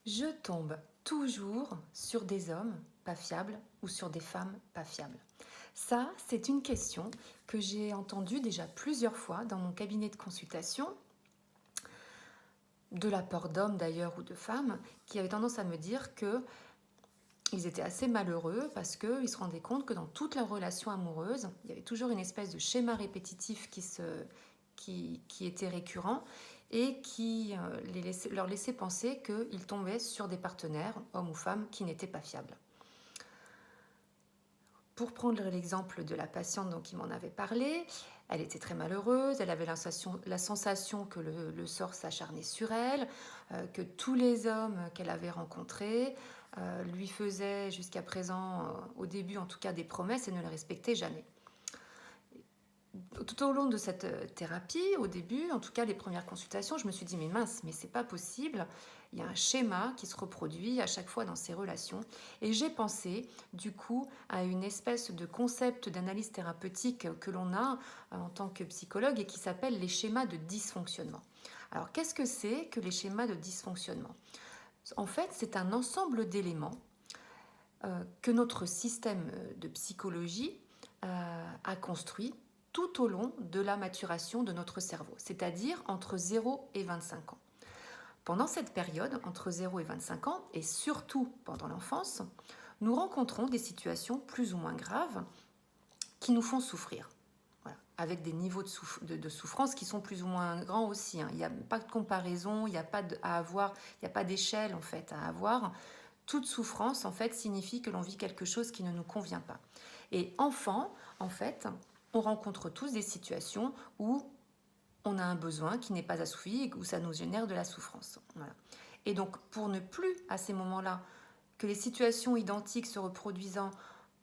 Je tombe toujours sur des hommes pas fiables ou sur des femmes pas fiables. Ça, c'est une question que j'ai entendue déjà plusieurs fois dans mon cabinet de consultation, de la part d'hommes d'ailleurs ou de femmes, qui avaient tendance à me dire que ils étaient assez malheureux parce qu'ils se rendaient compte que dans toute leur relation amoureuse, il y avait toujours une espèce de schéma répétitif qui était récurrent et qui leur laissait penser qu'ils tombaient sur des partenaires, hommes ou femmes, qui n'étaient pas fiables. Pour prendre l'exemple de la patiente dont qui m'en avait parlé, elle était très malheureuse, elle avait la sensation que le sort s'acharnait sur elle, que tous les hommes qu'elle avait rencontrés lui faisaient jusqu'à présent, au début en tout cas, des promesses et ne les respectaient jamais. Tout au long de cette thérapie, au début, en tout cas les premières consultations, je me suis dit mais mince, mais c'est pas possible. Il y a un schéma qui se reproduit à chaque fois dans ces relations. Et j'ai pensé du coup à une espèce de concept d'analyse thérapeutique que l'on a en tant que psychologue et qui s'appelle les schémas de dysfonctionnement. Alors qu'est-ce que c'est que les schémas de dysfonctionnement? En fait, c'est un ensemble d'éléments que notre système de psychologie a construit tout au long de la maturation de notre cerveau, c'est-à-dire entre 0 et 25 ans. Pendant cette période, entre 0 et 25 ans, et surtout pendant l'enfance, nous rencontrons des situations plus ou moins graves qui nous font souffrir. Voilà. Avec des niveaux de souffrance qui sont plus ou moins grands aussi. Hein. Il n'y a pas de comparaison, il n'y a pas à avoir, il n'y a pas d'échelle en fait à avoir. Toute souffrance en fait signifie que l'on vit quelque chose qui ne nous convient pas. Et enfant, en fait, on rencontre tous des situations où on a un besoin qui n'est pas assouvi et où ça nous génère de la souffrance. Voilà. Et donc, pour ne plus, à ces moments-là, que les situations identiques se reproduisant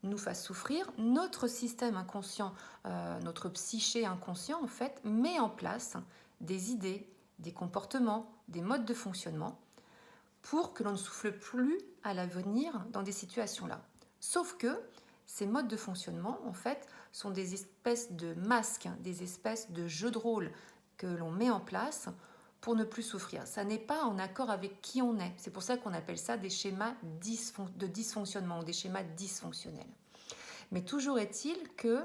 nous fassent souffrir, notre système inconscient, notre psyché inconscient, en fait, met en place des idées, des comportements, des modes de fonctionnement pour que l'on ne souffle plus à l'avenir dans des situations-là. Sauf que ces modes de fonctionnement, en fait, sont des espèces de masques, des espèces de jeux de rôle que l'on met en place pour ne plus souffrir. Ça n'est pas en accord avec qui on est. C'est pour ça qu'on appelle ça des schémas de dysfonctionnement ou des schémas dysfonctionnels. Mais toujours est-il que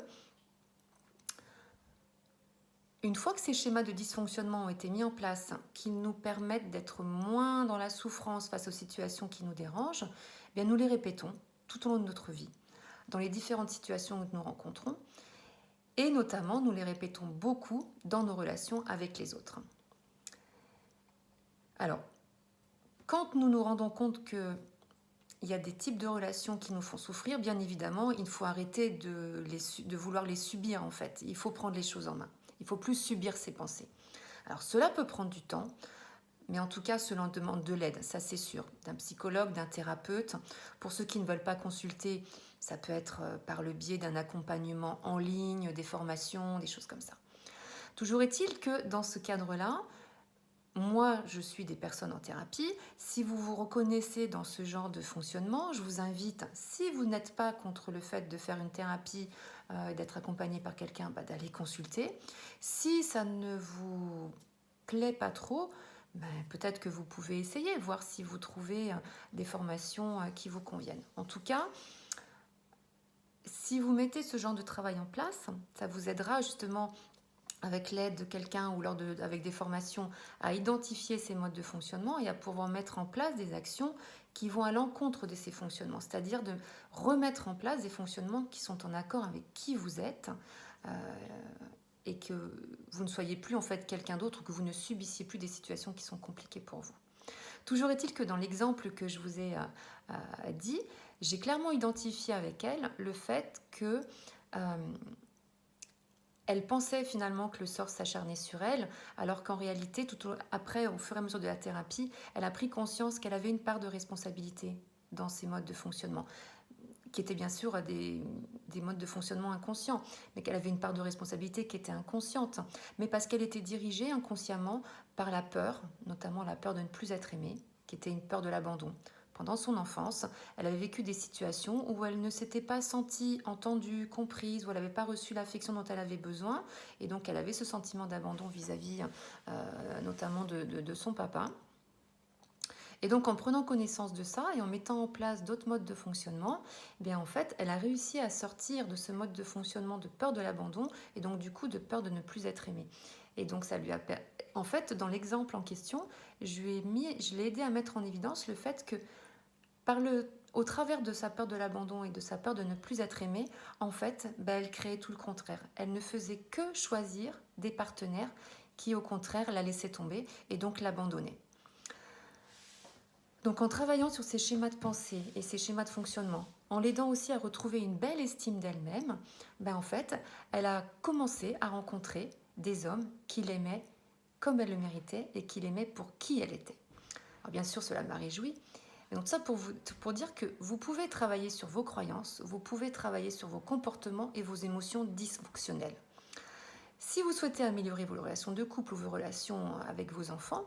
une fois que ces schémas de dysfonctionnement ont été mis en place, qui nous permettent d'être moins dans la souffrance face aux situations qui nous dérangent, eh bien nous les répétons tout au long de notre vie, dans les différentes situations que nous rencontrons, et notamment nous les répétons beaucoup dans nos relations avec les autres. Alors, quand nous nous rendons compte qu'il y a des types de relations qui nous font souffrir, bien évidemment, il faut arrêter de vouloir les subir en fait. Il faut prendre les choses en main. Il ne faut plus subir ses pensées. Alors cela peut prendre du temps, mais en tout cas, cela demande de l'aide, ça c'est sûr, d'un psychologue, d'un thérapeute. Pour ceux qui ne veulent pas consulter, ça peut être par le biais d'un accompagnement en ligne, des formations, des choses comme ça. Toujours est-il que dans ce cadre-là, moi, je suis des personnes en thérapie. Si vous vous reconnaissez dans ce genre de fonctionnement, je vous invite, si vous n'êtes pas contre le fait de faire une thérapie, d'être accompagné par quelqu'un, d'aller consulter. Si ça ne vous plaît pas trop, peut-être que vous pouvez essayer, voir si vous trouvez des formations qui vous conviennent. En tout cas, si vous mettez ce genre de travail en place, ça vous aidera justement avec l'aide de quelqu'un ou avec des formations à identifier ces modes de fonctionnement et à pouvoir mettre en place des actions qui vont à l'encontre de ces fonctionnements, c'est-à-dire de remettre en place des fonctionnements qui sont en accord avec qui vous êtes et que vous ne soyez plus en fait quelqu'un d'autre ou que vous ne subissiez plus des situations qui sont compliquées pour vous. Toujours est-il que dans l'exemple que je vous ai dit, j'ai clairement identifié avec elle le fait que elle pensait finalement que le sort s'acharnait sur elle, alors qu'en réalité, après, au fur et à mesure de la thérapie, elle a pris conscience qu'elle avait une part de responsabilité dans ces modes de fonctionnement, qui étaient bien sûr des modes de fonctionnement inconscients, mais qu'elle avait une part de responsabilité qui était inconsciente, mais parce qu'elle était dirigée inconsciemment par la peur, notamment la peur de ne plus être aimée, qui était une peur de l'abandon. Pendant son enfance, elle avait vécu des situations où elle ne s'était pas sentie entendue, comprise, où elle n'avait pas reçu l'affection dont elle avait besoin, et donc elle avait ce sentiment d'abandon vis-à-vis notamment de son papa. Et donc, en prenant connaissance de ça et en mettant en place d'autres modes de fonctionnement, eh bien, en fait, elle a réussi à sortir de ce mode de fonctionnement de peur de l'abandon et donc, du coup, de peur de ne plus être aimée. Et donc, ça lui a... En fait, dans l'exemple en question, je l'ai aidé à mettre en évidence le fait que au travers de sa peur de l'abandon et de sa peur de ne plus être aimée, en fait, elle créait tout le contraire. Elle ne faisait que choisir des partenaires qui, au contraire, la laissaient tomber et donc l'abandonnaient. Donc en travaillant sur ces schémas de pensée et ces schémas de fonctionnement, en l'aidant aussi à retrouver une belle estime d'elle-même, en fait, elle a commencé à rencontrer des hommes qui l'aimaient comme elle le méritait et qui l'aimaient pour qui elle était. Alors bien sûr, cela m'a réjoui. Et donc ça pour dire que vous pouvez travailler sur vos croyances, vous pouvez travailler sur vos comportements et vos émotions dysfonctionnelles. Si vous souhaitez améliorer vos relations de couple ou vos relations avec vos enfants,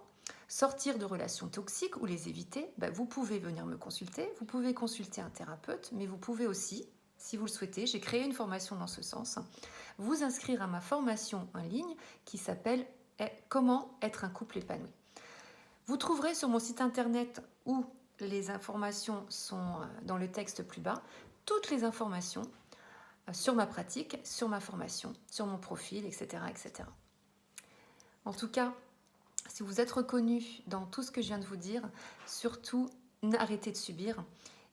sortir de relations toxiques ou les éviter, vous pouvez venir me consulter, vous pouvez consulter un thérapeute, mais vous pouvez aussi, si vous le souhaitez, j'ai créé une formation dans ce sens, vous inscrire à ma formation en ligne qui s'appelle Comment être un couple épanoui. Vous trouverez sur mon site internet où les informations sont dans le texte plus bas, toutes les informations sur ma pratique, sur ma formation, sur mon profil, etc., etc. En tout cas, si vous êtes reconnu dans tout ce que je viens de vous dire, surtout arrêtez de subir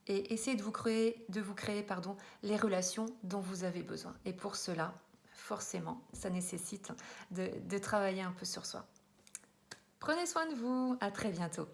et essayez de vous créer, les relations dont vous avez besoin. Et pour cela, forcément, ça nécessite de travailler un peu sur soi. Prenez soin de vous, à très bientôt.